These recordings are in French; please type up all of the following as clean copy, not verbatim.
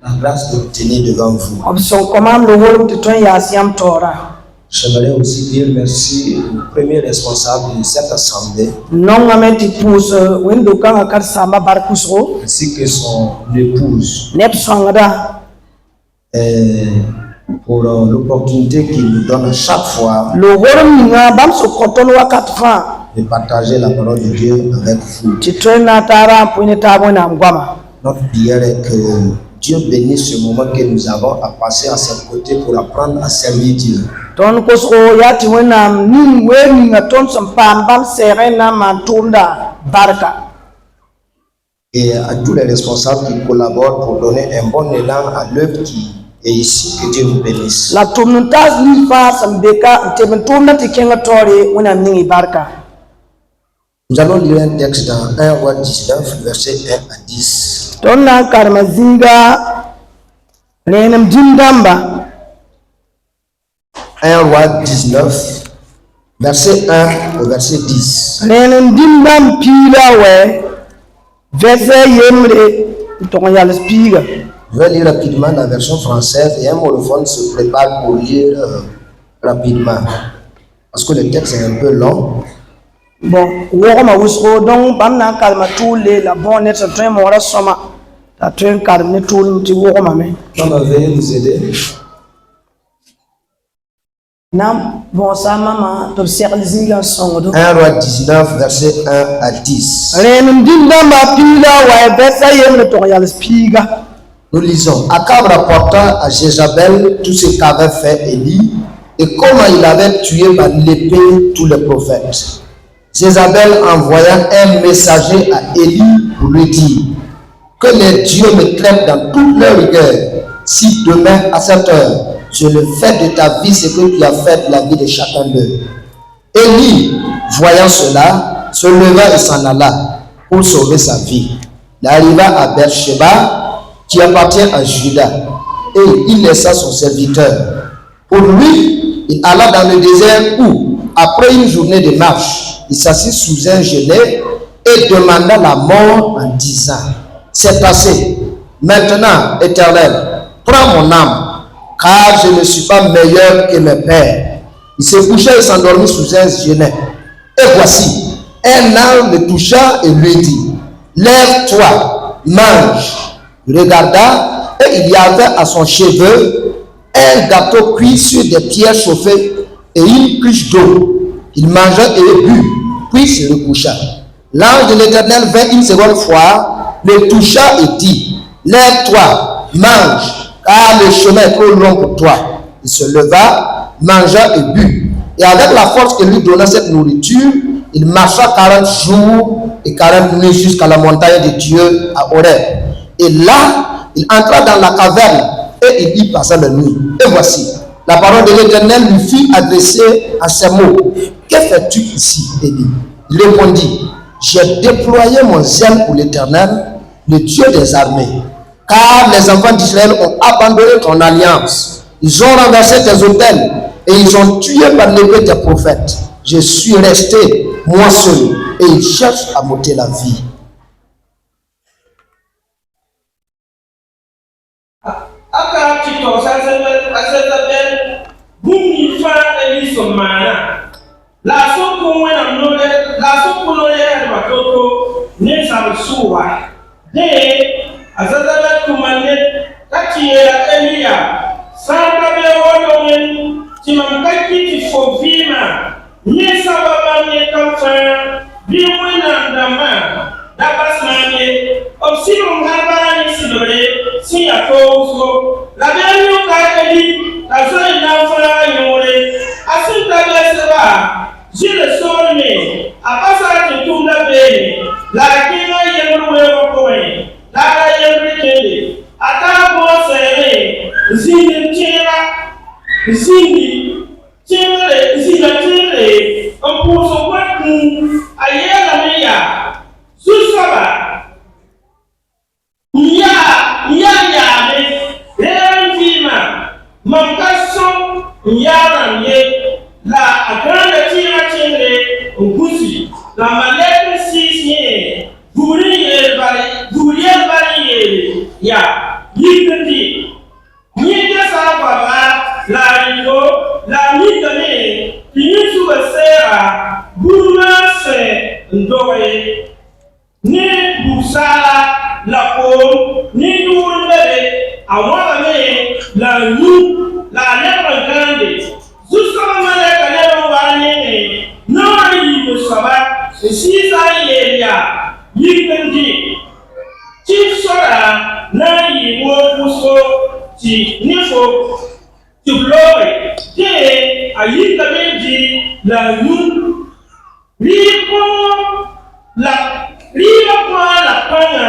la grâce de tenir devant vous. J'aimerais aussi dire merci au premier responsable de cette assemblée, ainsi que son épouse, pour l'opportunité qu'il nous donne à chaque fois de partager la parole de Dieu avec vous. Notre prière est que Dieu bénisse ce moment que nous avons à passer à ses côtés pour apprendre à servir Dieu. Et à tous les responsables qui collaborent pour donner un bon élan à l'œuvre qui est ici, que Dieu vous bénisse. Nous allons lire un texte dans 1 Roi 19, versets 1 à 10. 1 Roi 19, verset 1 au verset 10. Je vais lire rapidement la version française et un molophone se prépare pour lire rapidement. Parce que le texte est un peu long. Bon, comment veuillez nous aider? Bon, ça, maman, 1 Roi 19, verset 1 à 10. Nous lisons. Akab rapporta à Jézabel tout ce qu'avait fait Élie et comment il avait tué par l'épée tous les prophètes. Jézabel envoya un messager à Élie pour lui dire que les dieux me traitent dans toute leur rigueur si demain à cette heure je le fais de ta vie ce que tu as fait de la vie de chacun d'eux. Élie, voyant cela, se leva et s'en alla pour sauver sa vie. Il arriva à Beersheba, qui appartient à Juda, et il laissa son serviteur. Pour lui, il alla dans le désert où, après une journée de marche, il s'assit sous un genêt et demanda la mort en disant: c'est assez. Maintenant, Éternel, prends mon âme, car je ne suis pas meilleur que mes pères. Il se coucha et s'endormit sous un genêt. Et voici, un ange le toucha et lui dit: lève-toi, mange. Il regarda et il y avait à son cheveu un gâteau cuit sur des pierres chauffées et une cruche d'eau. Il mangea et but, puis se recoucha. L'ange de l'Éternel vint une seconde fois, le toucha et dit: lève-toi, mange, car le chemin est trop long pour toi. Il se leva, mangea et but. Et avec la force que lui donna cette nourriture, il marcha 40 jours et 40 nuits jusqu'à la montagne de Dieu à Horeb. Et là, il entra dans la caverne et il y passa la nuit. Et voici, la parole de l'Éternel lui fut adressée à ces mots: que fais-tu ici, Élie? Il répondit: j'ai déployé mon zèle pour l'Éternel, le Dieu des armées, car les enfants d'Israël ont abandonné ton alliance. Ils ont renversé tes autels et ils ont tué par l'épée tes prophètes. Je suis resté, moi seul, et ils cherchent à m'ôter la vie. La sopo wena mnole, la sopo no ye matoko ne samsuwa. De azazaba kumane katiya Elia. Santa be wodomen timamkaki tifovima. Ne sababa ne kamfa bi wena ndama. Dabasmane obsino ngabani sinore si akoso. La benyo ka Eli azoi nafra yore. Asinta beseba. Je le sonne, à passer de tout le pays, la kina yemruwe wakoe, la yemrikele, ata bo sere, zindi tire, on pousse au point, ayela meya, susaba, ya, vima, mankaso, la grande tire Gusi, la malette si vous variez, ya, dit, ni que ça va la rivo, la mitane, qui nous sous le serra, bournasse, ndoré, ni boussala, la pomme, ni dourbé, à moi la nous, la lèvre grande, jusqu'à ma lèvre vanille, non, il me saura, et si ça y est, il dit, tu seras, n'a y est, ti nifo ti glory te ayi tabe di la nu ripo la pana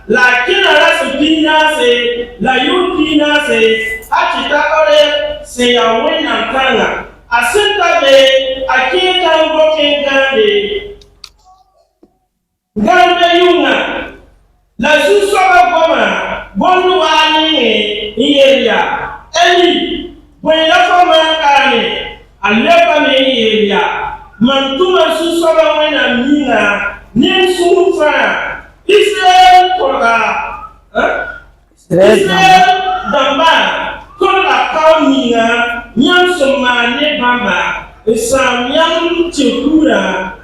la kina la supina se la yupina se achita ore se ya wena tanga asenta be akita ngoke ngande yunga la susaba goma bondu wani Iyeria, Eli, when la fama kane, and never me Iyeria, Mantuma Susaba when a mina, Nim Sufa, Israel Koga, Israel Damba, Kola Kaunina, Nyam Soma Nebama, Sam Yam Chikura,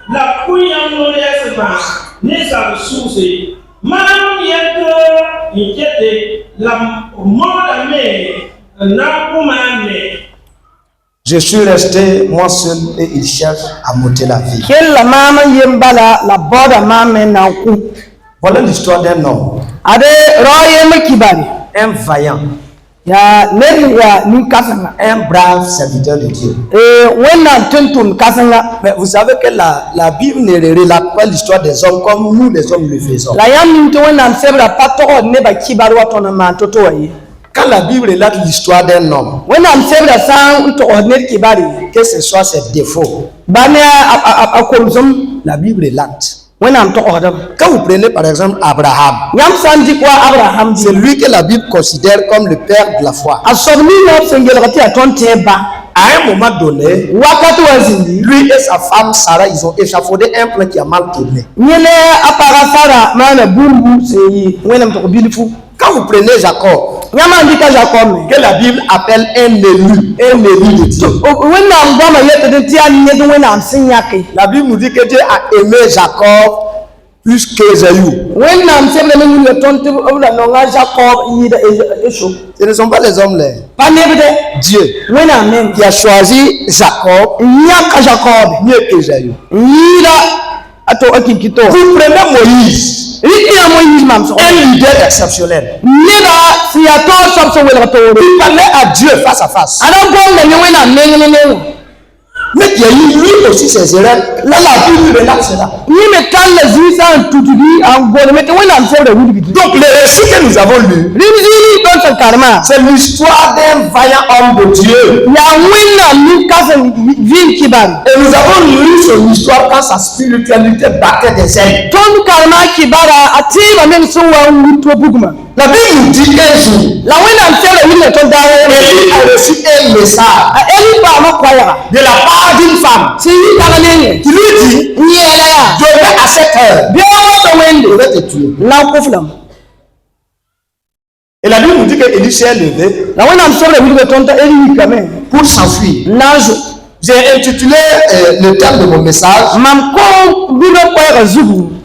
La Kuyam Noresaba, Nesa Susi, Mam Yento, Injete. Je suis resté moi seul et il cherche à monter la vie. Voilà l'histoire d'un homme. Un vaillant. Un brave serviteur de Dieu. Mais vous savez que la Bible ne relate pas l'histoire des hommes comme nous les hommes le faisons. Quand la Bible relate l'histoire d'un homme, que ce soit ses défauts, la Bible relate. Quand vous prenez par exemple Abraham, c'est lui que la Bible considère comme le père de la foi. À un moment donné, lui et sa femme Sarah, ils ont échafaudé un plan qui a mal tourné. Quand vous prenez Jacob, que la Bible appelle un élu de Dieu. La Bible nous dit que Dieu a aimé Jacob plus qu'Ésaü. Ce ne sont pas les hommes là. Dieu qui a choisi Jacob mieux qu'Ésaü. Vous prenez Moïse, un leader exceptionnel. Il parlait à Dieu face à face. Mais il y a eu lui aussi ses erreurs. Là, la Bible relate cela. Donc, le récit que nous avons lu, c'est l'histoire d'un vaillant homme de Dieu. Et nous avons lu son histoire quand sa spiritualité battait des ailes. La Bible nous dit qu'un jour, Élie a reçu un message de la part d'une femme qui lui dit, je vais à cette heure, je vais te tuer. Et la Bible nous dit qu'Élie s'est levé pour s'enfuir. J'ai intitulé le thème de mon message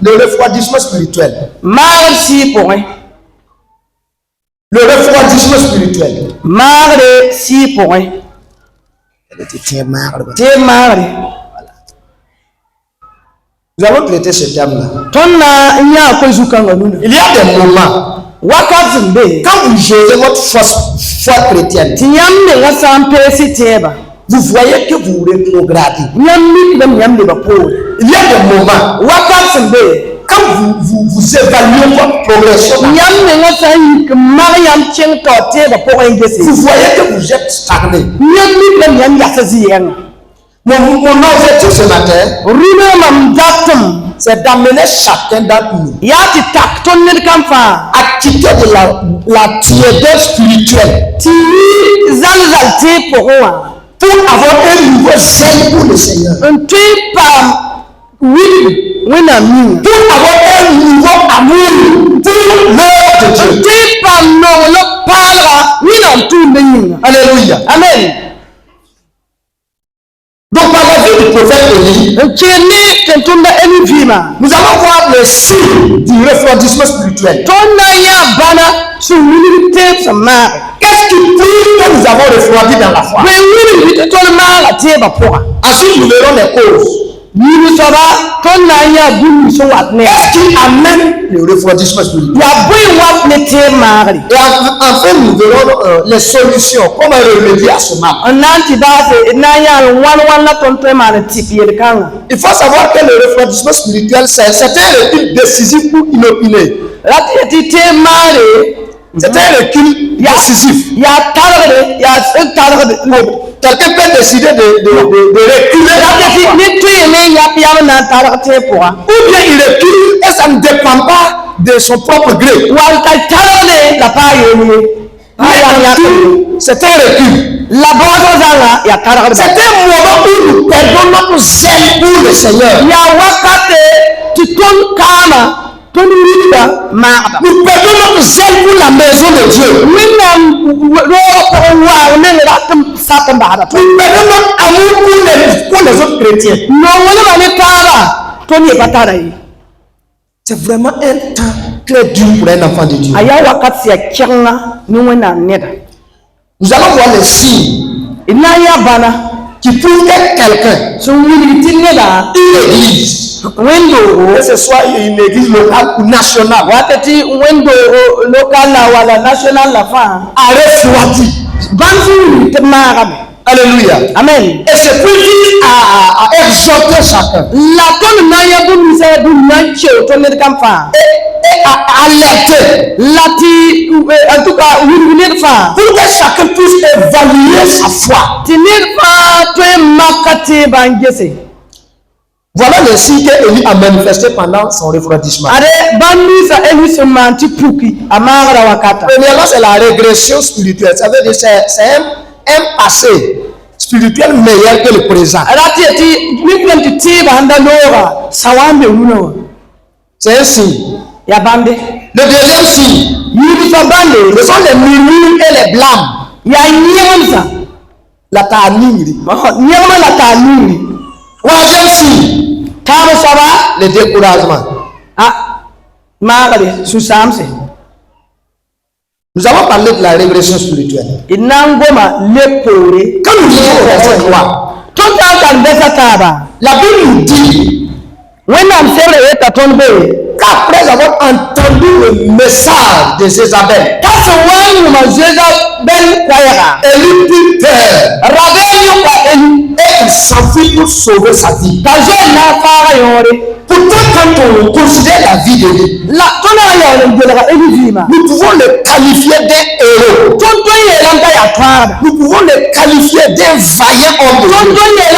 le refroidissement spirituel. Le refroidissement spirituel. Nous allons traiter ce thème-là. Il y a des moments quand vous gérez votre foi chrétienne, vous voyez que vous rétrogradez. Il y a des moments quand vous évaluez votre progression, vous voyez que vous êtes stagné. Mon objectif ce matin, c'est d'amener chacun d'entre nous à quitter de la tiédeur spirituelle pour avoir un nouveau zèle pour le Seigneur. Oui, oui, non. Pour avoir un nouveau amour pour l'œuvre de Dieu. Alléluia. Amen. Donc par la vie du prophète Élie, nous allons voir les signes du refroidissement spirituel. Qu'est-ce qui prouve que nous avons refroidi dans la foi? Ensuite, nous verrons les causes. Qu'est-ce qui amène le refroidissement spirituel? Et enfin, nous verrons les solutions. Comment remédier à ce mal? Il faut savoir que le refroidissement spirituel, c'est un recul décisif ou inopiné. C'est un recul décisif. Quelqu'un peut décider de reculer. Ou bien il recule et ça ne dépend pas de son propre gré. C'est un recul. C'est un moment où nous perdons notre zèle pour le Seigneur. Nous perdons notre zèle pour la maison de Dieu. Nous perdons notre amour pour les autres chrétiens. C'est vraiment un temps très dur pour un enfant de Dieu. Nous allons voir les signes qui prouvent que quelqu'un, une église, que ce soit une église locale ou nationale, a refroidi. Alléluia. Amen. Et c'est plus vite à exhorter chacun. Et à alerter. Pour que chacun puisse évaluer sa foi. Voilà le signe qu'Élie a manifesté pendant son refroidissement. Premièrement, c'est la régression spirituelle. Ça veut dire que c'est un passé spirituel meilleur que le présent. C'est un signe. Le deuxième signe, ce sont les murmures et les blâmes. La ta'aniri. Troisième signe, le découragement. Nous avons parlé de la régression spirituelle. Quand nous lisons au verset 3, la Bible nous dit qu'après avoir entendu le message de Jézabel, Élie prit peur et il s'enfuit pour sauver sa vie. Pourtant, quand on considère la vie d'Élie, nous pouvons le qualifier d'un héros. Nous pouvons le qualifier d'un vaillant homme de Dieu.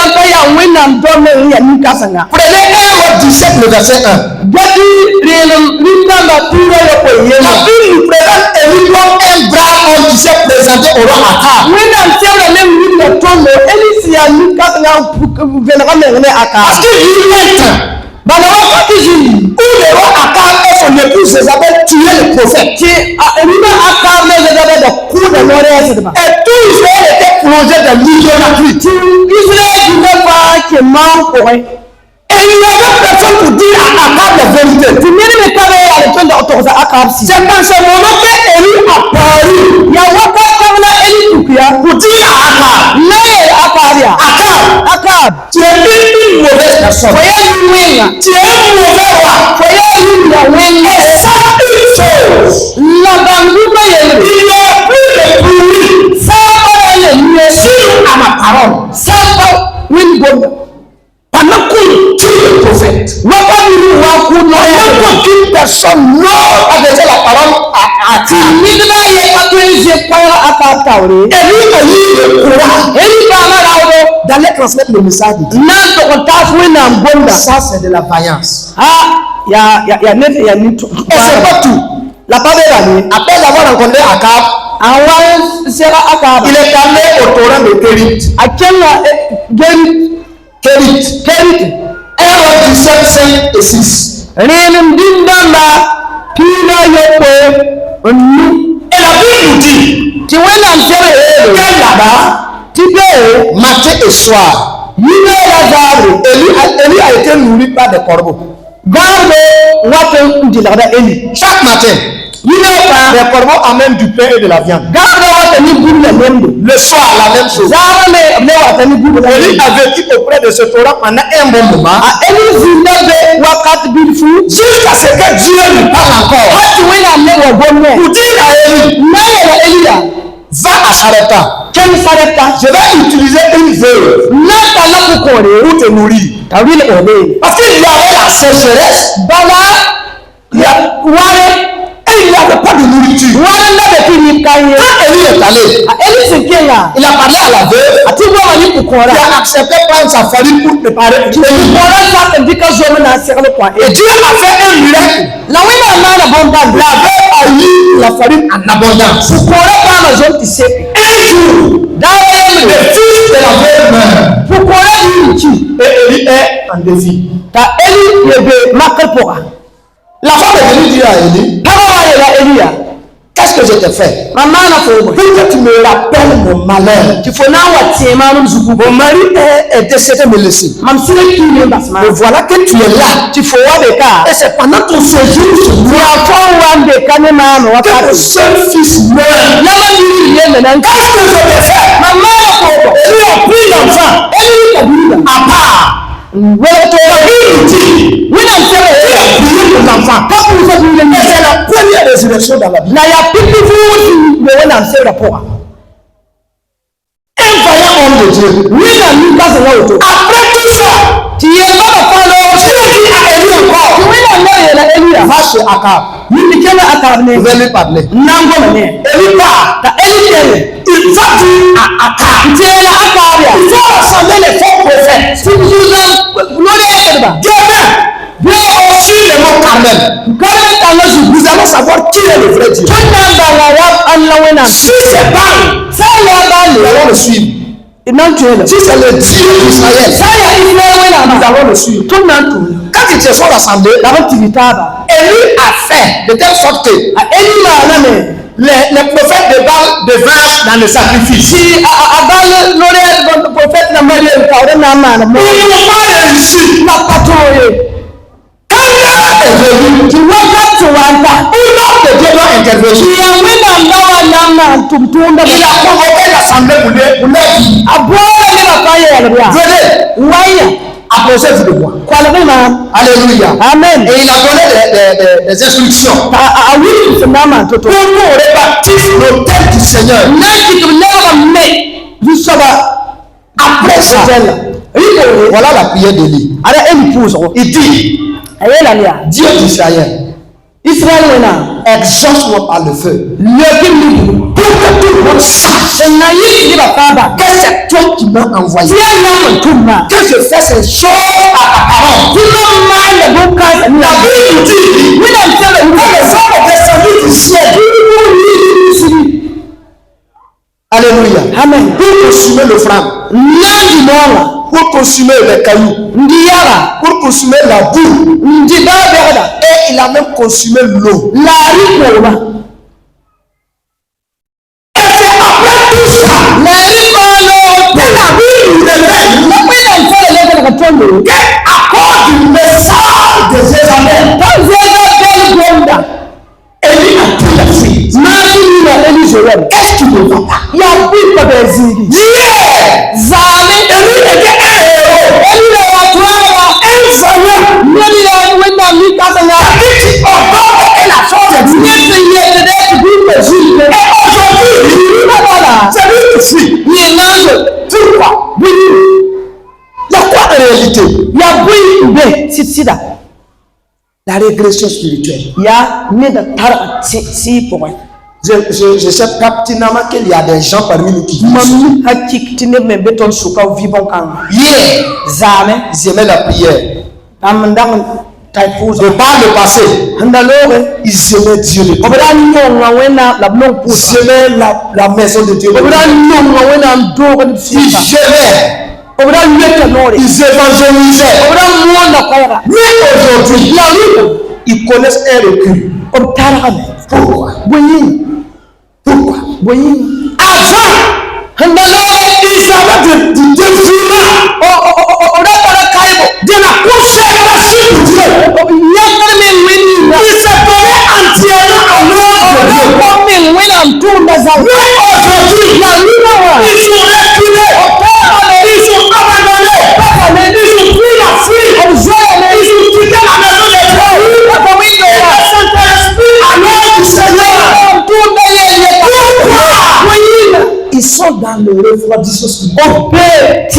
Prenez 1 17, le verset 1. La Bible nous présente Élie comme un brave homme qui s'est présenté au roi Akab. Parce qu'il y a un temps où le roi Akab et son épouse Jézabel tuaient le prophète. Et tout Israël était plongé dans l'idolâtrie. Et il n'y avait personne pour dire à Akab la vérité. C'est dans ce moment qu'Élie a paru pour dire à Akab, tu es une mauvaise personne. Tu es un mauvais roi. Et ça, une chose, il n'a plus de bruit sur à ma parole. Pendant qu'on tue le prophète, pendant qu'une personne n'ose adresser la parole à Akab, et lui a eu le courage d'aller transmettre le message de Dieu. Ça, c'est de la vaillance. Et c'est pas tout. Après avoir rencontré Akab, il est allé au torrent de Kérit. Kérit. 1 17, 5 et 6. Renem dindamba pina yopo onu. Et la Bible nous dit Ti wena msere que là-bas, Tipe matin et soir, yine Lazare Élie a été nourri par des corbeaux. garde wato ndilada Eli. Chaque matin, les corbeaux amènent du pain et de la viande. Garde wato ni bulle nemdo. Le soir, la même chose. Zara ne wato ni bulle. Élie a vécu auprès de ce Torah pendant un bon moment, Eli zindabe wakat bilfu. jusqu'à ce que Dieu lui parle encore. Hati wena mne wabonne. Pour dire à Élie, Naye la Elia. va à Sarepta. Ken sarepta. Je vais utiliser une veuve Nata la kukore. pour te nourrir. Tawile ole. Parce qu'il y avait la sécheresse, Bala ya wale et il n'y avait pas de nourriture. wale ndabe kini kanye. Quand Élie est allé, Eli sekenga. il a parlé à la veuve Ati wa ni kukora. qui a accepté de prendre sa farine pour préparer du pain. Kukora sa ndika zome na sekale kwa. Et Dieu a fait un miracle. La wena mana bomba. La veuve a eu la farine en abondance. Kukora pa ma zone tisepe. Un jour, Dawe le fils de la veuve meurt. kukora yinchi. Et Élie est en défi. Ta Eli yebe makalpora. La femme est venue dire à Élie, Tawa ya Elia. qu'est-ce que je t'ai fait? Mama na fogo. Pour que tu me rappelles mon malheur. Tifona wa tiema mzugu. Mon mari est décédé, me laisser. Mamsile kile basma. Mais voilà que tu es là. Tifo wa beka. Et c'est pendant ton séjour sur moi Wa fo wa beka ne mama wa que mon kati. seul fils meurt. Nama diri ye menan. Qu'est-ce que je t'ai fait? Mama na fogo. Élie a pris l'enfant Eli kabila. à part. Weto. La Bible dit, Wena msere. il a prié pour l'enfant. Kapu za bile Et ni. c'est la première résurrection dans la Bible. Na ya pipi fuzi de wena msere poa. Un vaillant homme de Dieu. Wena ni kaza na oto. Après tout ça, Tiye baba fano. Dieu dit à Élie encore, Wena na ya Elia. va chez Akab. Ni kena Je akarne. vais lui parler. Nango mane. Élie part. Ta Eli kene. Il va dire à Akab, Tiela akabia. il faut rassembler les faux prophètes. Sibuza nore ekedba. Demain, bien aussi les mots Carmel. Kare tanga zu. Nous allons savoir qui est le vrai Dieu. Tanda la wa Allah wena. Si c'est Baal, Sa ya nous bale. allons le suivre. Inan tuela. Si c'est le Dieu d'Israël, Sa ya Israel wena nous ba. allons le suivre. Tunda tu. Quand ils se sont rassemblés, La ba tivitaba. Élie a fait de telle sorte que A Eli ma na me. les prophètes de Baal devinrent dans le sacrifice. Si abale nore prophète na Maryam ka na mana. Ils n'ont pas réussi. Na patoye. Quand l'heure est venue, Ti wakati wanta. où l'homme de Dieu doit intervenir, Ya wena ndawa nama tumtunda. il a convoqué l'assemblée pour leur dire, Abola ni bakaye ya bia. venez, Waya. approchez-vous de moi. Kwa la ma. Alléluia. Amen. Et il a donné des instructions Awili simama toto. pour nous répartir l'autel du Seigneur. Naki tumlewa me. Visaba. Après ça, voilà la prière d'Élie. Ara Eli puzo. Il dit, Ayela lia. Dieu d'Israël, Israel wena. exauce-moi par le feu, Lekin libu. pour que tout le monde sache Na yi ni bakaba. que c'est toi qui m'as envoyé. Tia na mtuma. Que je fais ces choses à ta parole. Tuma ma le buka. La Bible dit, Wina mtele quand wina. les hommes ont descendu du ciel, alléluia, Amen. pour consumer le flamme, Nandi mola. pour consumer les cailloux, Ndiyara. pour consumer la boue, Ndiba berda. et il a même consumé l'eau. La rikola. Et c'est après tout ça La rikolo. que la Bible révèle Na wina mtele leka na katondo. qu'à cause du message de Jézabel, Tanzania bel gonda. Élie a pris la fuite. Mali na Elisabeth. Qu'est-ce qui ne va pas? Ya bipa bezili. Hier, Zale. Élie était un héros, Eli na watu hawa. un vaillant. Nani na wenda mikasa na. Celui qui ordonne la chose de Dieu. Nyese yete de bipa zili. Et aujourd'hui, Voilà. c'est lui qui fuit. Ni nazo. Pourquoi? Il y a quoi en réalité? Ya bui be sida. La régression spirituelle. Ya neda tara si pour. Je sais pertinemment qu'il y a des gens parmi nous qui disent, Mami hakik tine me beton suka vivon kan. hier, Zame. ils aimaient la prière. Amndam taifuza. De par le passé, Handalore. ils aimaient Dieu de Dieu. Obra nyonga wena la blon pusa. Ils aimaient la maison de Dieu. Obra nyonga wena ndoko ni Ils fifa. aimaient Ils évangélisaient. Mais aujourd'hui, ils connaissent un recul. Pourquoi? Pourquoi? Avant, ils avaient du dévouement, de la consécration de Dieu. Ils se donnaient entièrement à l'œuvre de Dieu. Mais aujourd'hui, ils sont reculés, ils sont abandonnés, ils ont pris la fuite, ils ont quitté la maison de Dieu. Ils ne s'intéressent plus à l'œuvre du Seigneur. Pourquoi? Ils sont dans le refroidissement spirituel.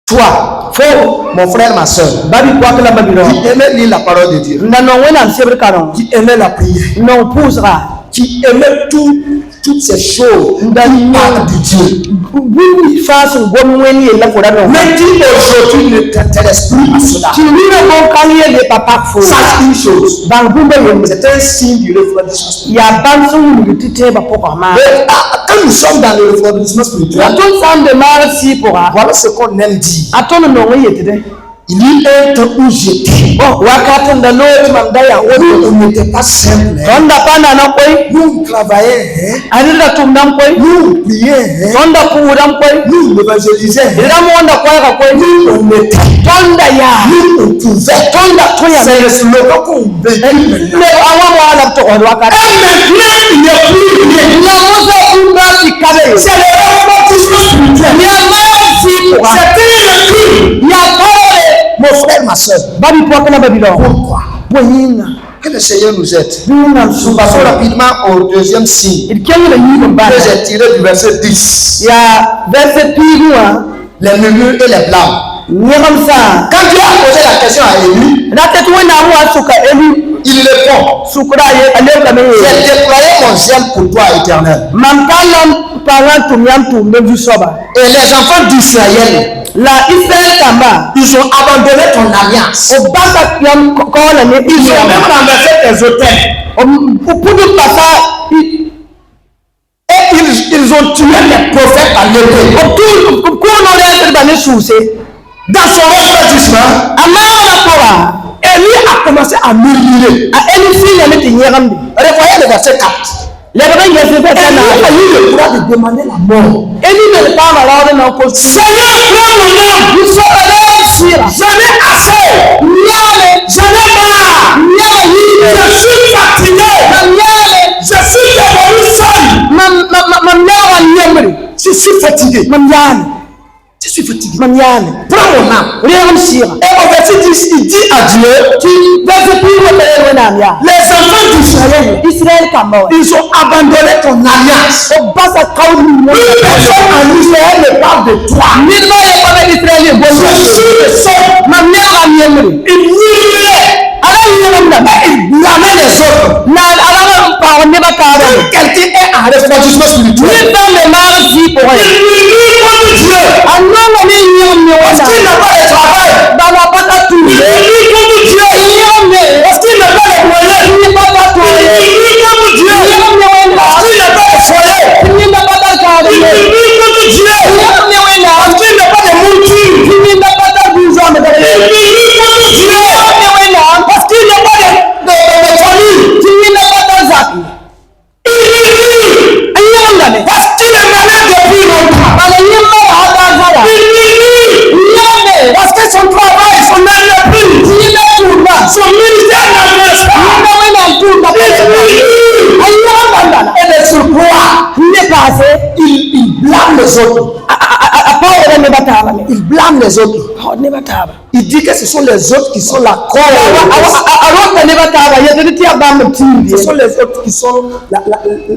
Toi, mon frère, ma soeur, qui aimait lire la parole de Dieu, qui aimait la prière, qui aimait toutes ces choses qui parlent de Dieu. Mais qui aujourd'hui ne t'intéresse plus à cela. Sache une chose, c'est un signe du refroidissement spirituel. Quand nous sommes dans le refroidissement spirituel, voilà ce qu'on aime dire. Il y a un temps où j'étais. On n'était pas simple. Nous travaillions. Nous prions. Nous évangélisions. Nous on était. Nous on pouvait. C'est le slogan qu'on veut. Et maintenant, il n'y a plus rien. C'est le refroidissement spirituel. C'était un recul. Mon frère, ma soeur, pourquoi? Que le Seigneur nous aide. Nous passons rapidement au deuxième signe. Que j'ai tiré du verset 10. Les murmures et les blâmes. Quand Dieu a posé la question à Élie, il répond: j'ai déployé mon zèle pour toi, Éternel. Et les enfants d'Israël, ils ont abandonné ton alliance. Ils ont même renversé tes autels. Et ils ont tué les prophètes à l'épée. Dans son refroidissement, Élie a commencé à murmurer. Revoyez le verset 4. Élie a eu le droit de demander la mort. Seigneur, prends mon âme. J'en ai assez. J'en ai marre. Je suis fatigué. Je suis devenu seul. Je suis fatigué. Je suis fatigué. Prends mon âme. Et au verset 10, il dit à Dieu, les enfants d'Israël, ils ont abandonné ton alliance. Plus personne en Israël ne parle de toi. Je suis le seul. Il murmurait. Il blâmait les autres. Quand quelqu'un est en refroidissement spirituel, il murmure contre Dieu. Parce qu'il n'a pas de travail. Il murmure contre Dieu. Parce qu'il n'a pas de moyens. Il murmure contre Dieu. Parce qu'il n'a pas de foyer. Il murmure contre Dieu. Parce qu'il n'a pas de monture. Il murmure contre Dieu. Parce qu'il n'a pas de famille. Il murmure. Parce qu'il est malade depuis longtemps. Parce que son travail, son entreprise, son ministère n'avance pas. Et de surcroît, il blâme les autres. Il blâme les autres. Il dit que ce sont les autres qui sont la cause. Ce sont les autres qui sont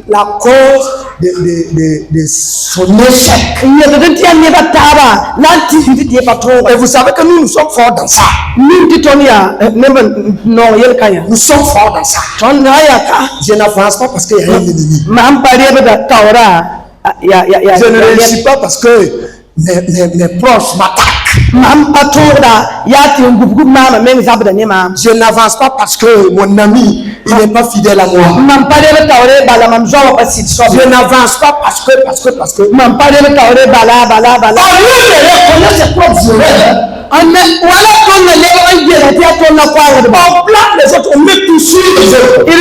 la cause de son échec. Et vous savez que nous sommes forts dans ça. Nous sommes forts dans ça. Je n'avance pas parce qu'il y a un ennemi. Je ne réussis pas parce que mes proches m'attaquent. Je n'avance pas parce que mon ami Il n'est pas fidèle à moi. Je n'avance pas parce que. Au lieu de reconnaître ses propres erreurs, on blâme les autres, on met tout sur les autres. Vous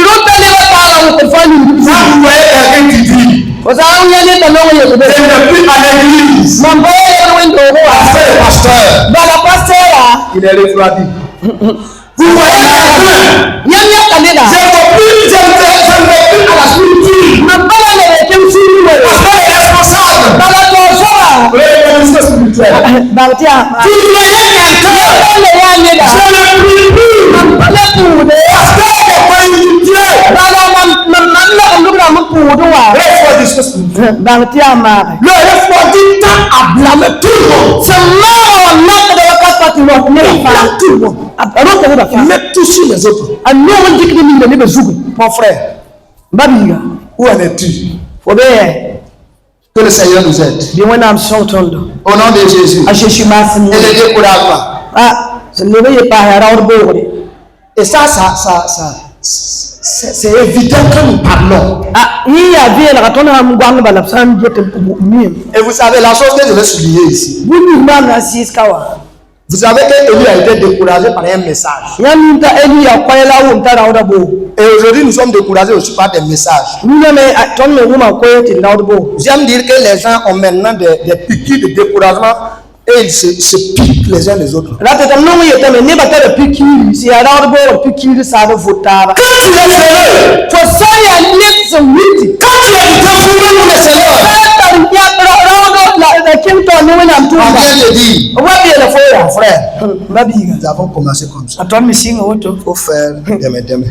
voyez quelqu'un qui dit, je ne vais plus à l'église. Pasteur, il est refroidi. Vous voyez quelqu'un, je ne vais plus à la scripture. Parce que les responsables. Vous voyez quelqu'un, je ne prie plus. Parce que les politiciens. Le refroidi tend à blâmer tout le monde. Il met tout sur les autres. Mon frère, où en es-tu? Que le Seigneur nous aide. Au nom de Jésus. Et le découragement. Et ça, c'est évident quand nous parlons. Et vous savez, la chose que je vais souligner ici. Vous savez qu'Élie a été découragé par un message. Et aujourd'hui, nous sommes découragés aussi par des messages. J'aime dire que les gens ont maintenant des piqûres de découragement et ils se piquent les uns les autres. Quand tu es heureux, quand tu es défoulé pour le Seigneur, on vient te dire, frère, nous avons commencé comme ça. Il faut faire demain.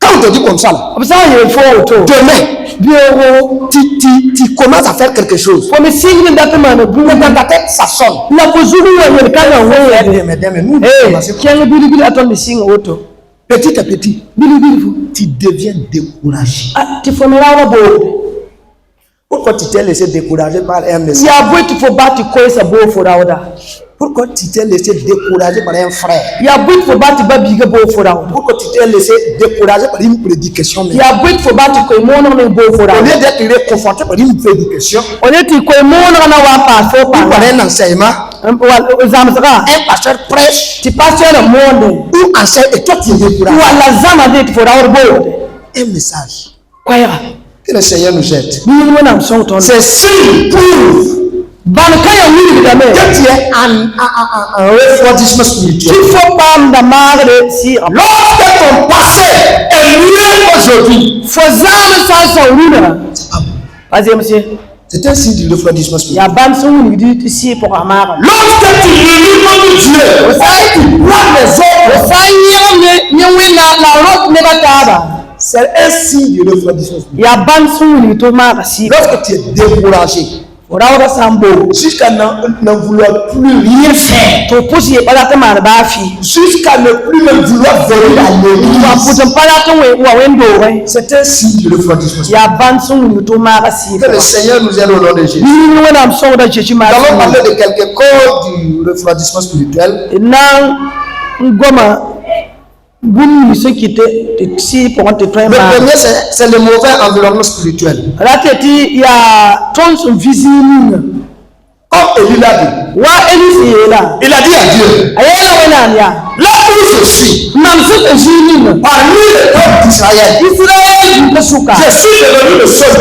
Quand on te dit comme ça, demain, tu commences à faire quelque chose. Mais dans ta tête, ça sonne. Petit à petit, tu deviens découragé. Pourquoi tu t'es laissé décourager par un message? Pourquoi tu t'es laissé décourager par un frère? Pourquoi tu t'es laissé décourager par une prédication? Au lieu d'être réconforté par une prédication, par un enseignement, un pasteur prêche, ou enseigne et toi tu es découragé. Un message. Que le Seigneur nous aide. C'est sûr pour que tu es un refroidissement spirituel. Lorsque ton passé est mieux qu'aujourd'hui, c'est un signe du refroidissement spirituel. Lorsque tu lis Dieu, tu vois les autres, c'est un signe de refroidissement spirituel. Lorsque tu es découragé, jusqu'à ne vouloir plus rien faire, jusqu'à ne plus même vouloir venir à l'église, c'est un signe de refroidissement spirituel. Que le Seigneur nous aide au nom de Jésus. Nous allons parler de quelques codes du refroidissement spirituel. Le premier, c'est le mauvais environnement spirituel. Comme Élie l'a dit. Il a dit à Dieu, là où je suis, parmi les peuples d'Israël, je suis devenu le seul.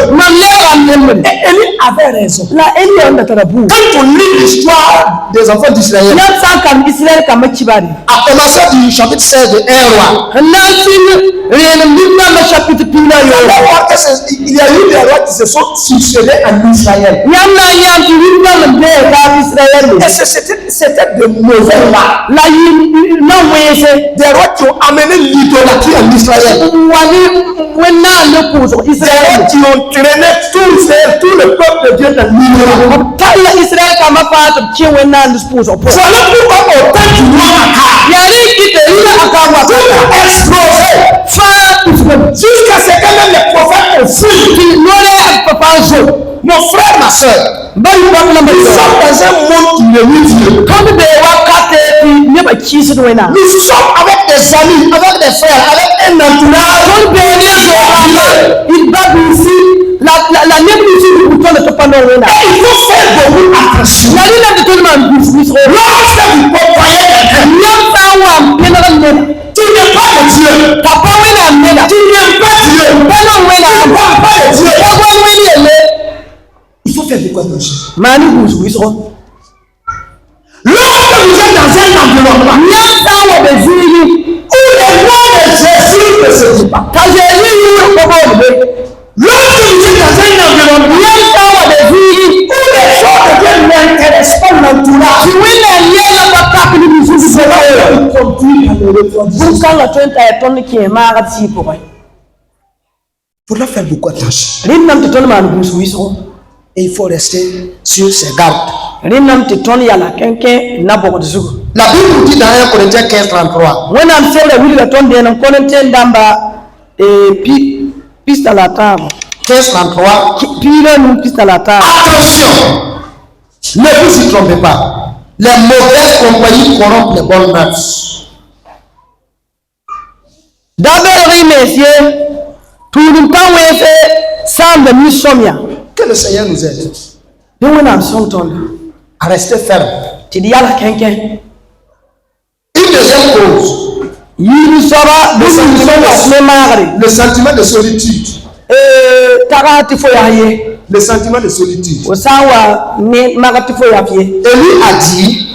Et Élie avait raison. Quand on lit l'histoire des enfants d'Israël, à commencer du chapitre 16 de 1 roi, il y a eu des rois qui se sont succédés en Israël. Et c'était de mauvais rois. Des rois qui ont amené l'idolâtrie en Israël. Des rois qui ont traîné tout le peuple de Dieu dans l'idolâtrie. Voilà pourquoi au temps du roi Akab, tout a explosé. Jusqu'à ce que même les prophètes ont fui. Mon frère, ma soeur, soeurs. Bari ba la Nous ba. sommes dans un monde qui réunit Dieu. Quand de wakate fi ne ba kisi do na. Nous sommes avec des amis, avec des frères, avec un entourage. Quand de ne il va ici la nébulisi du bouton de topano na. Et il faut faire beaucoup attention. La lina de tout le monde bisro. Lorsque vous côtoyez quelqu'un, Nyamsa wa penal ne. tu n'es pas de Dieu. Papa wena mena. Tu n'es pas Dieu. Pano wena. Tu ne parles pas de Dieu. Papa wena le. Il faut faire beaucoup attention. Mani bisro. Lorsque vous êtes dans un environnement Nyamsa wa bezili. où le nom de Jésus ne se dit pas. Ka Jésus yi ko bo be. Lorsque vous êtes dans un environnement Nyamsa wa bezili. où les choses de Dieu n'intéressent pas l'entourage, Ki wena yela ba ka ni bisu c'est so. là où on conduit à le reproduire. Bukanga 20 ton ki ma ga ti ko. Il faudra faire beaucoup attention. Rinnam te ton man bisu wiso. Et il faut rester sur ses gardes. Rinnam te ton yala kenke na bo de sugo. La Bible nous dit dans 1 Corinthiens 15, 33. Wena am sele wili ga ton de nan konente ndamba pista la table. 15, 33. Pile nous pista la table. Attention! Ne vous y trompez pas. Les mauvaises compagnies corrompent les bonnes mœurs. D'abord, messieurs, tout le temps où fait semble nous sommes. Que le Seigneur nous aide Nous on son ton. à rester ferme. Tu dis à la quelqu'un. Une deuxième cause, Il sera de le sentiment de solitude. Tarati fo yaye. Le sentiment de solitude. Osawa ne magati fo yapie. Élie a dit,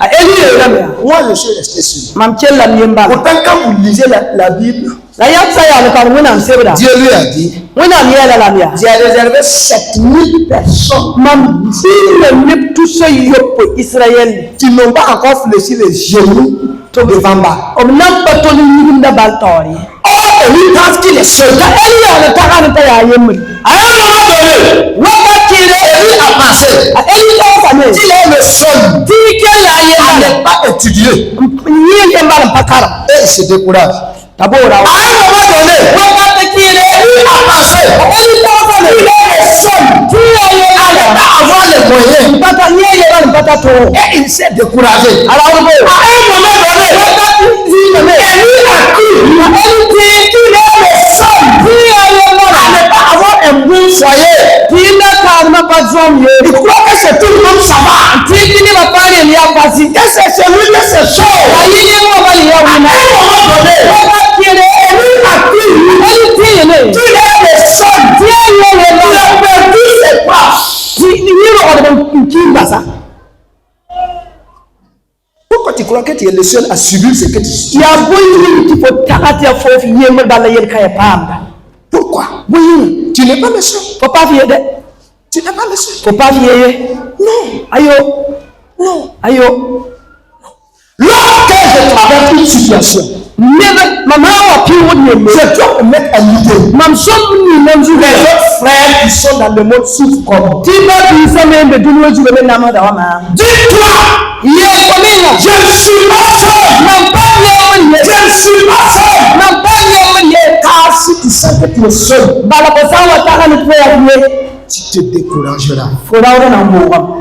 moi je suis resté seul. Mam chella miemba. Pourtant quand vous lisez la Bible, La yatsa ya le kan wona msebda. Dieu lui a dit, Wona miela la mia. j'ai réservé 7000 personnes Mam le nip tout ce yop Israël. qui n'ont pas encore fléchi les genoux devant bas. Om nam patoli yinda baltori. Or, Élie pense qu'il est seul. La elia le takan ta ya yemmi. À un moment donné, Élie a pensé qu'il est le seul à ne pas étudier. Et il se décourage. À un moment donné, Élie a pensé qu'il est le seul à ne pas avoir les moyens. Et il s'est découragé. À un moment donné, Élie a cru qu'il est le seul à ne pas avoir un bon foyer. Il croit que c'est tout le monde, ça va. Que c'est celui de ces choses. À un moment donné, Élie a cru qu'il est le seul. Il a perdu ses proches. Pourquoi tu crois que tu es le seul à subir ce que tu subis? Pourquoi? Tu n'es pas le seul. Tu n'es pas le seul. Non. Lorsque je traverse une situation, je dois me mettre à l'idée. Les autres frères qui sont dans le monde souffrent comme. Dis-toi, je ne suis pas seul. Je ne suis pas seul. Car si tu sens que tu es seul, tu te décourageras.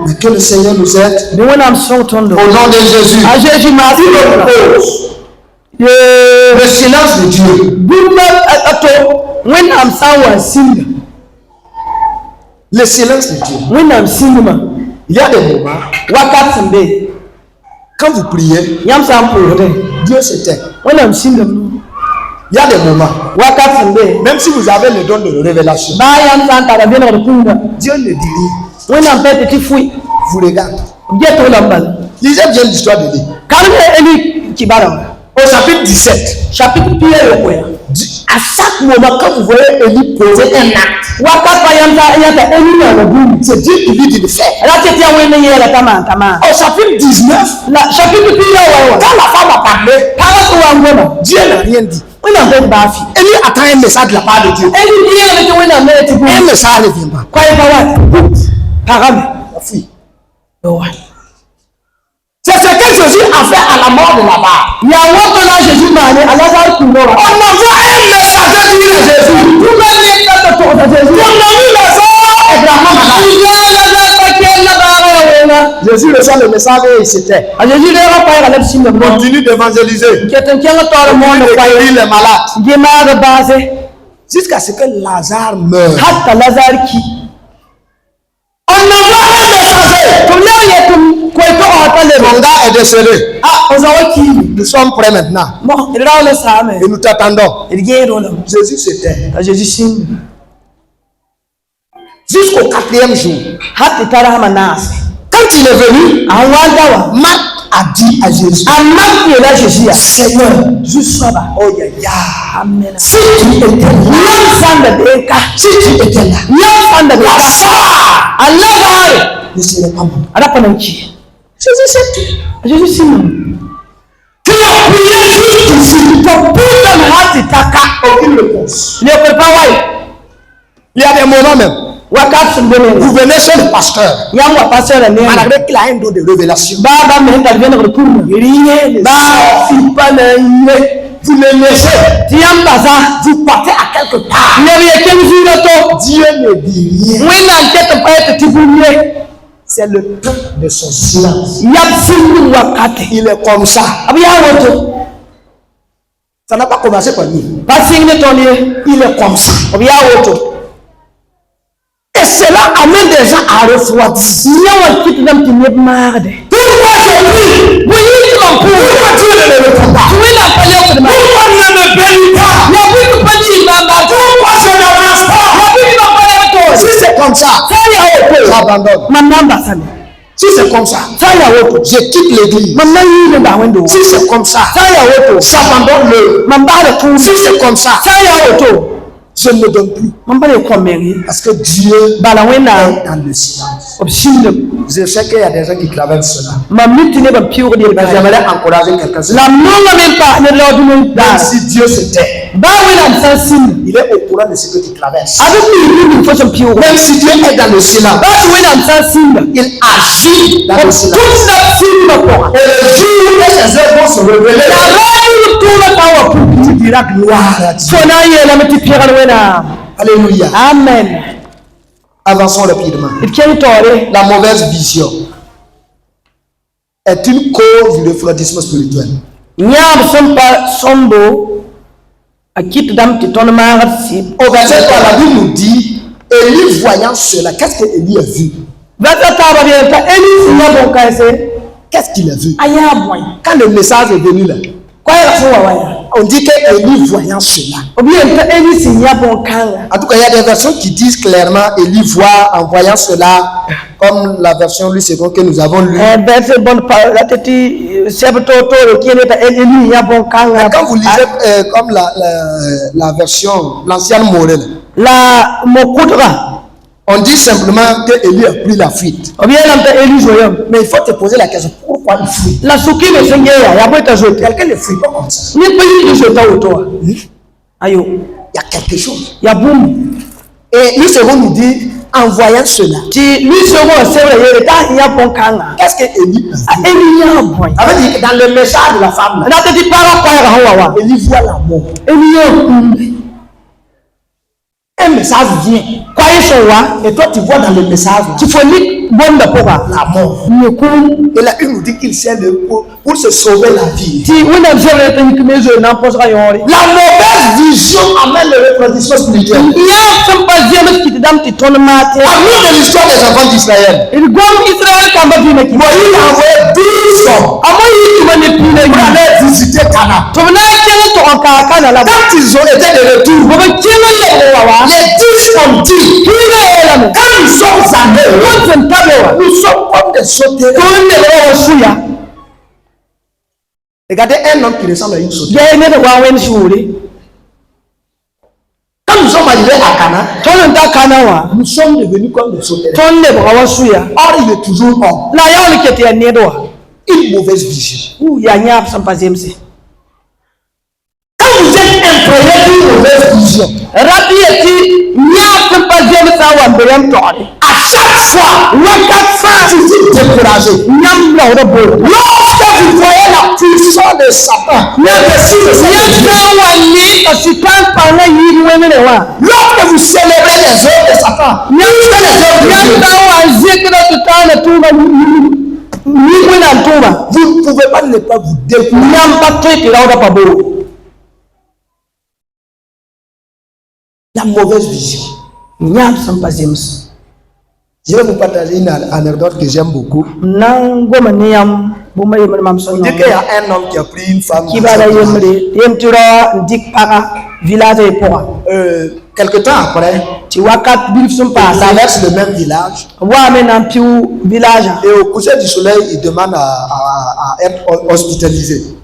Mais que le Seigneur nous aide. Au nom de Jésus. Le silence de Dieu. Le silence de Dieu. Il y a des moments, quand vous priez, Dieu se tait. Il y a des moments, même si vous avez le don de révélation, Dieu ne dit rien. Vous regardez. Lisez bien l'histoire de Élie. Au chapitre 17. À chaque moment, quand vous voyez Élie poser un acte, c'est Dieu qui lui dit de faire. Au chapitre 19, quand la femme a parlé, Dieu n'a rien dit. Élie attend un message de la part de Dieu. Un message ne vient pas. C'est ce que Jésus a fait à la mort de Lazare. On envoie un messager dire à Jésus. Ton ami Lazare est vraiment malade. Jésus reçoit le message et il s'était. Continue d'évangéliser. Guérir les malades. Jusqu'à ce que Lazare meure. On envoie un messager. Ton gars est décédé. Nous sommes prêts maintenant. Et nous t'attendons. Jésus s'était. Jusqu'au 4e jour. Quand il est venu, Marc a dit à Jésus, Seigneur, si tu étais là, la Sarah ne serait pas morte. Jésus s'est dit, tu as prié juste ici, aucune réponse. Il y a des moments même. Vous venez chez le pasteur, malgré qu'il a un don de révélation. Vous le laissez, vous partez à quelque part. Dieu ne dit rien. C'est le temps de son silence. Il est comme ça. Ça n'a pas commencé par lui. Il est comme ça. Et cela amène des gens à refroidir. Pourquoi je prie? Pourquoi Dieu ne me répond pas? Pourquoi il ne me bénit pas? Pourquoi je n'avance pas? Si c'est comme ça, j'abandonne. Si c'est comme ça, je quitte l'église. Si c'est comme ça, j'abandonne le. Si c'est comme ça, je ne me donne plus. Parce que Dieu est dans le silence. Je sais qu'il y a des gens qui traversent cela. Mais j'aimerais encourager quelqu'un. Même si Dieu se tait, il est au courant de ce que tu traverses. Même si Dieu est dans le silence, il agit dans le silence. Et le jour où ses œuvres vont se révéler, tu diras gloire à Dieu. Alléluia. Amen. Avançons rapidement. La mauvaise vision est une cause du refroidissement spirituel. Au verset 3, la Bible nous dit, Élie voyant cela, qu'est-ce que Élie a vu? Qu'est-ce qu'il a vu? Quand le message est venu là, on dit qu'Élie voyant cela. En tout cas, il y a des versions qui disent clairement Élie voit en voyant cela, comme la version Louis II que nous avons lue. Quand vous lisez comme la version, l'ancienne Morel, on dit simplement que Élie a pris la fuite. Mais il faut te poser la question, pourquoi il fuit? Quelqu'un ne fuit pas comme ça. Il y a quelque chose. Et lui second nous dit, en voyant cela, qu'est-ce que Élie a vu? Ça veut dire que dans le message de la femme, Élie voit la mort. Un message vient. Et toi tu vois dans le message la mort. Et là il nous dit qu'il sert pour se sauver la vie. La mauvaise vision amène le refroidissement spirituel. Parmi de l'histoire des enfants d'Israël, Moïse a envoyé 12 hommes pour aller visiter Canaan. Quand ils ont été de retour, les 10 ont dit, quand nous sommes allés, nous sommes comme des sauterelles. Regardez un homme qui ressemble à une sauterelle. Quand nous sommes arrivés à Canaan, nous sommes devenus comme des sauterelles. Or, il est toujours homme. Une mauvaise vision. Quand vous êtes imprégné d'une mauvaise vision, à chaque fois, tu vis découragé. Lorsque vous voyez la puissance de Satan, lorsque que vous célébrez les œuvres de Satan, Vous vous ne pouvez pas ne pas vous découvrir la mauvaise vision. Je vais vous partager une anecdote que j'aime beaucoup. Il dit qu'il y a un homme qui a pris une femme. Quelque temps après, il traverse le même village. Et au coucher du soleil, il demande à être hospitalisé.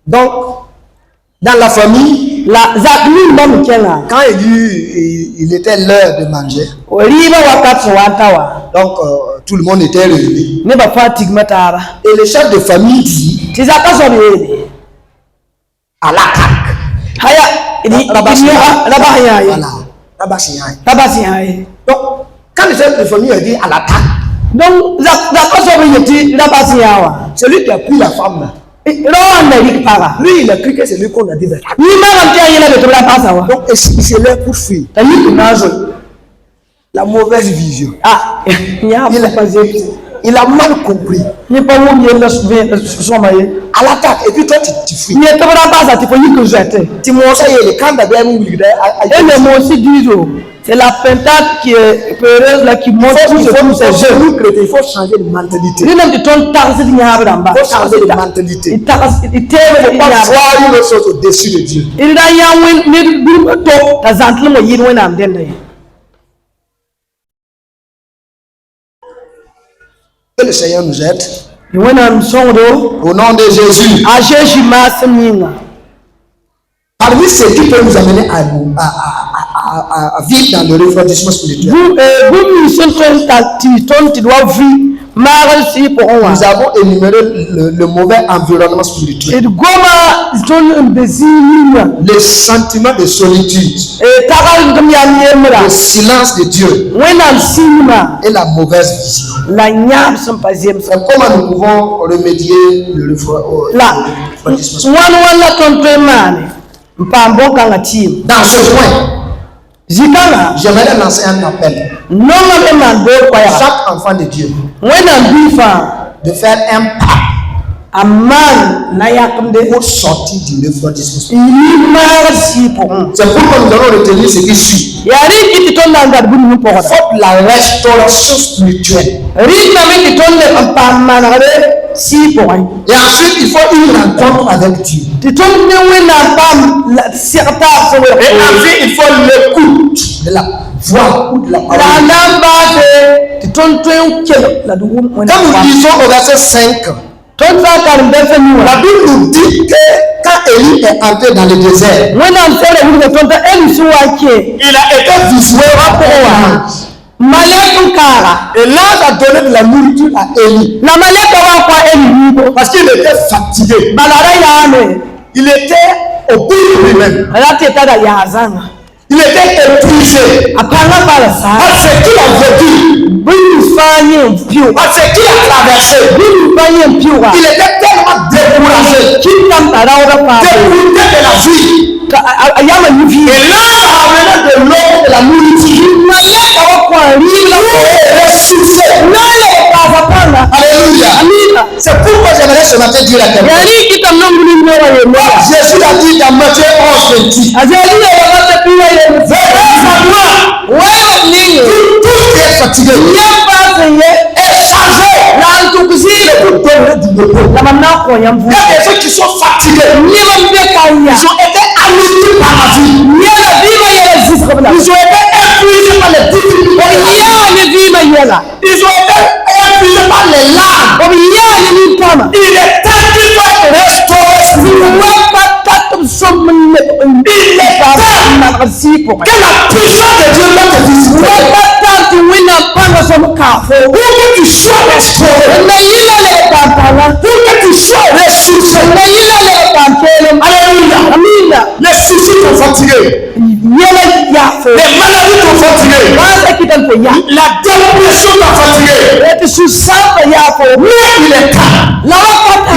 Donc, dans la famille, quand il était l'heure de manger, donc tout le monde était réuni. Et le chef de famille dit à l'attaque. Donc, quand le chef de famille a dit à l'attaque, celui qui a pris la femme, lui, il a cru que c'est lui qu'on a dit d'attaque. Donc, il se lève pour fuir. La mauvaise vision. Il a mal compris. À l'attaque, et puis toi tu fuis. C'est la pentade qui est peureuse là qui montre tous ces jeunes. Il faut changer de mentalité. Il faut changer de mentalité. Il ne faut pas voir une autre chose au-dessus de Dieu. Que le Seigneur nous aide. Au nom de Jésus. Parmi ce qui peut nous amener à vivre dans le refroidissement spirituel, nous avons énuméré le mauvais environnement spirituel, le sentiment de solitude, le silence de Dieu et la mauvaise vision. Comment nous pouvons remédier le refroidissement spirituel? Dans ce point, j'aimerais lancer un appel. Chaque enfant de Dieu de faire un pas pour sortir du refroidissement spirituel. C'est pourquoi nous allons retenir ce qui suit. Il faut la restauration spirituelle. Et ensuite, il faut une rencontre avec Dieu. Et ensuite, il faut l'écoute de la voix ou de la parole. Quand nous lisons au verset 5, la Bible nous dit que quand Élie est entré dans le désert, il a été visité par un ange. Et l'ange a donné de la nourriture à Élie. Parce qu'il était fatigué. Il était au bout de lui-même. Il était épuisé par ce qu'il a vécu, par ce qu'il a traversé. Il était tellement découragé, dégoûté de la vie. Et là, il a amené de l'eau et de la nourriture. Alléluia. C'est pourquoi j'aimerais ce matin dire à quelqu'un. Jésus a dit dans Matthieu 11:28. Venez à moi, tous qui êtes fatigués et chargés, je vous donnerai du repos. Il y a des gens qui sont fatigués. Ils ont été alourdis par la vie. Ils ont été épuisés par les difficultés. Ils ont été épuisés par les larmes. Il est temps qu'il soit restauré. Il est temps que la puissance de Dieu soit visitée. Pour que tu sois restauré. Pour que tu sois ressuscité. Alléluia. Les soucis t'ont fatigué. Les maladies t'ont fatigué. La dépression t'a fatigué. Mais il est temps.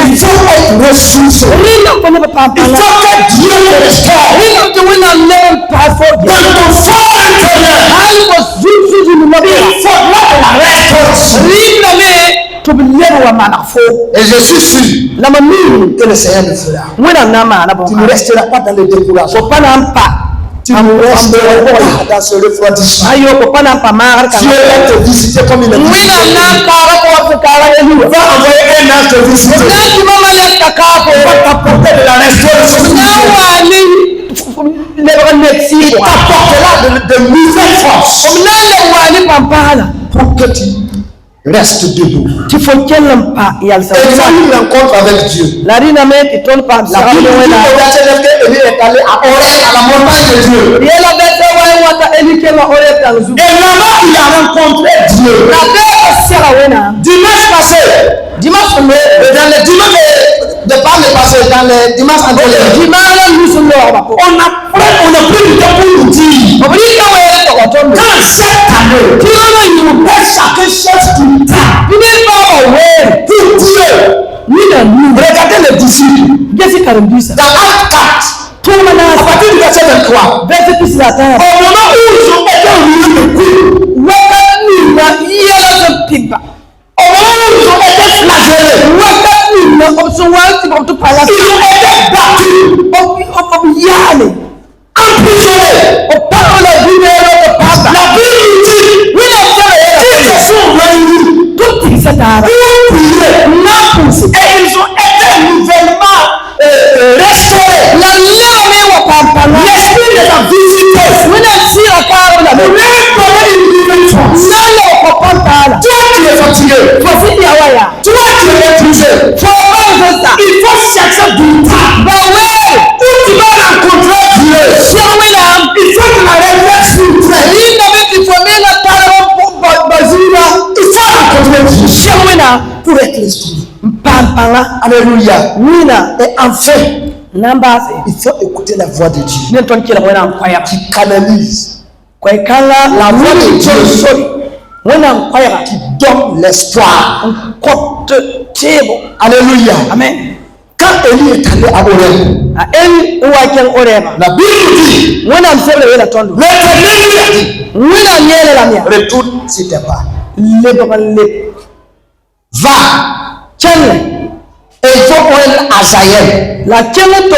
Il faut être ressuscité. ressources. Rina kwenye Il pampala. faut que Dieu te restaure. Rina tuwina leo passport. Dans ton fort intérieur, Haiko zuzu ni il mabia. faudra de la restauration. Rina me tubilero wa manafo. Et je suis sûr La mami que le Seigneur le fera. wina nama na Tu ne bonga. resteras pas dans le découragement. Kopana mpa. Tu ne resteras pas dans ce refroidissement. Ayo kopana mpa mara Dieu kana. va te visiter comme il a Wina visité. na kara ko kara yelu. Va envoyer un ange te visiter. Na kimama le takapo. Il va t'apporter de la restauration. Na wani le next Il t'apportera de nouvelles forces Omnale wani pampala. pour que tu restes debout. Tifokela mpa Et yalsa. tu as une rencontre avec Dieu. La rina me kiton pa La sa Bible dit wena. au verset 9 qu'Élie est allé à Horeb, à la montagne de Dieu. Yela bete wa wata elikema ore tanzu. Et là-bas, il a rencontré Dieu. La bete sera wena. Dimanche passé, Dimanche dans les dimanches de pas le passé, dans les dimanches antérieurs, Dimala lusulo bako. on a pris du temps pour nous dire Obrika we to kotondo. dans cette année, Kilo you que chacun cherche du temps bine ba we. pour Dieu. Nina ni. Regardez les disciples Gesi karambisa. dans Acte 4, Tuma à na partir du verset 23. bete pisla ta. Au moment où ils ont été réunis de coups, Waka ni na yela zo pimba. au moment où ils ont été flagellés, Waka ni na obsuwanti ba to pala. ils ont été battus, Yale. emprisonnés. Opaola dinero to papa. La Bible dit Wina qu'ils se sont réunis tutti satara. pour prier. Et ils ont été nouvellement restaurés. La lame wa pampala. L'esprit les a visités. Wina sira karo la. Pour leur donner une nouvelle force. Nalo ko pampala. Toi qui es fatigué, Fofidi awaya. toi qui es épuisé, Foba zosa. il faut chercher du temps Bawe. où tu vas rencontrer Dieu. Shawina. Il faut que la réflexe filtre. Linda beti fomena tala bazira. Il faut rencontrer Dieu Shawina. pour être l'esprit. Pampala. Alléluia. Wina. Et enfin, Nambase. il faut écouter la voix de Dieu Ne ton kila wena nkwaya. qui canalise, Kwa ikala La voix de Dieu. sorry. Wena nkwaya. qui donne l'espoir. Kote tebo. Alléluia. Amen. Quand Élie est allé à Horeb, A eli uwaken orema. la Bible dit, Wena msele wela tondo. l'Éternel lui a dit, Wena nyele la mia. retourne sur tes pas. Lebo le. Va. Chenne. Et il faut prendre Azaël La chenne to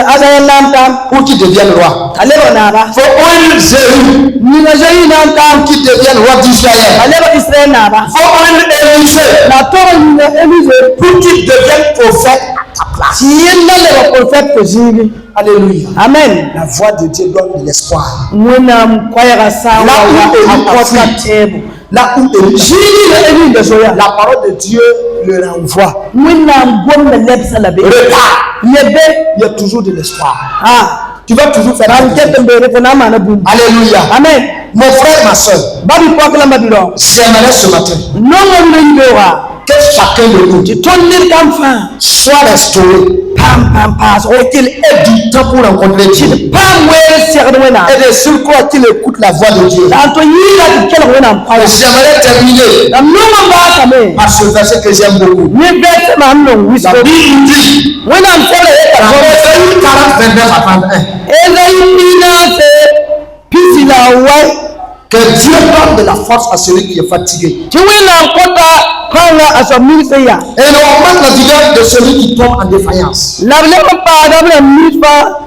azaya namtam. pour qu'il devienne roi. Alero naba. Il faut prendre Jéhu Nina jayi namtam. pour qu'il devienne roi d'Israël. Alero Israël naba. Il faut prendre Élisée La toro nina Elise. pour qu'il devienne prophète à ta place. Yenda le prophète zibi. Alléluia. Amen. La voix de Dieu donne de l'espoir. Wena mkwaya sawa Là où wa Élie a akota fui. tebo. Là où Élie, Jini le eli de soya. la parole de Dieu le renvoie. Wena ngombe lebsa la be. Repars. Lebe. Il y a toujours de l'espoir. Ah. Tu vas toujours faire la Banke tembere kona mana bumbu. Alléluia. Amen. Mon frère, ma soeur, Babi kwa kala mabiro. j'aimerais ce matin Nongo mbendoa. que chacun de nous Tondir kamfa. soit restauré Pam pam pas. et qu'il ait du temps pour rencontrer Dieu. Pam wele serre wena. Et de surcroît qu'il écoute la voix de Dieu. Tanto yila kela wena mkwaya. J'aimerais terminer Na nongo mbaka me. par ce verset que j'aime beaucoup. Ni bete ma mno La wisko. Bible dit, Wena msele dans Ésaïe 40, 29 à 31, eza imina se pisi la wai. que Dieu donne de la force à celui qui est fatigué. Tiwina kota kanga asamisa ya. Et il augmente la vigueur de celui qui tombe en défaillance. La vlema pa da vlema mispa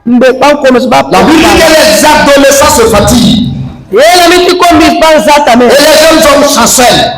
mbe banko mesba. La Bible dit que les adolescents se fatiguent Yela miti ko mispa zata me. et les jeunes hommes chancellent.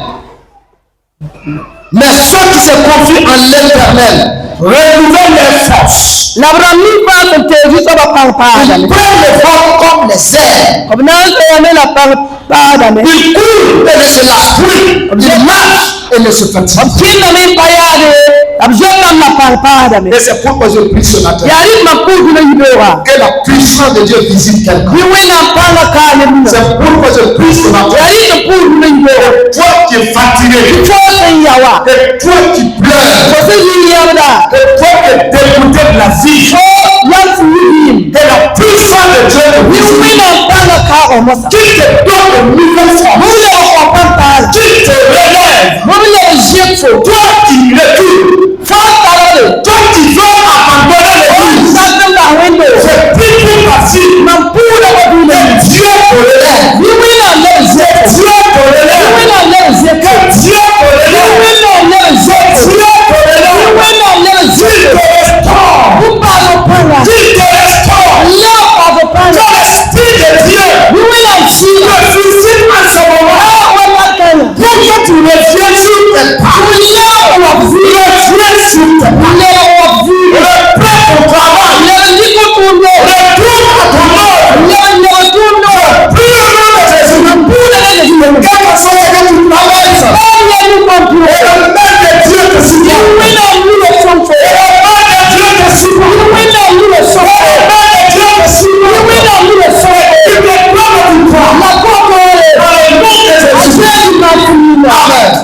Mais ceux qui se confient en l'Éternel renouvellent leurs forces. La vlema mispa se teji so ba pang pa da Ils me. prennent le vent comme les airs. Comme na se ya me la pang pa da me. Ils courent et ne se lassent plus. Ils marchent et ne se fatiguent. Tinna mi pa ya de. Abjema la pang pa da me. Et c'est pourquoi je prie ce matin Yari makudu na yibewa. que la puissance de Dieu visite quelqu'un. Yiwina panga ka ne mina. C'est pourquoi je prie ce matin. Yari de pudu na yibewa. Toi qui es fatigué, Chose yawa. et toi qui pleures, Kose yiyamda. et toi qui es dégoûté de la vie, Yansi yiyim. que la puissance de Dieu te visite. Yiwina panga ka omosa. Qui te donne de nouvelles forces, Mule ko panga. qui te relève, Mule jefo. toi qui recules, Fa tarale.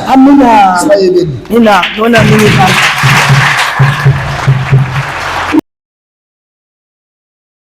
Amina. Soyez bénis. Ina, nona mini baba.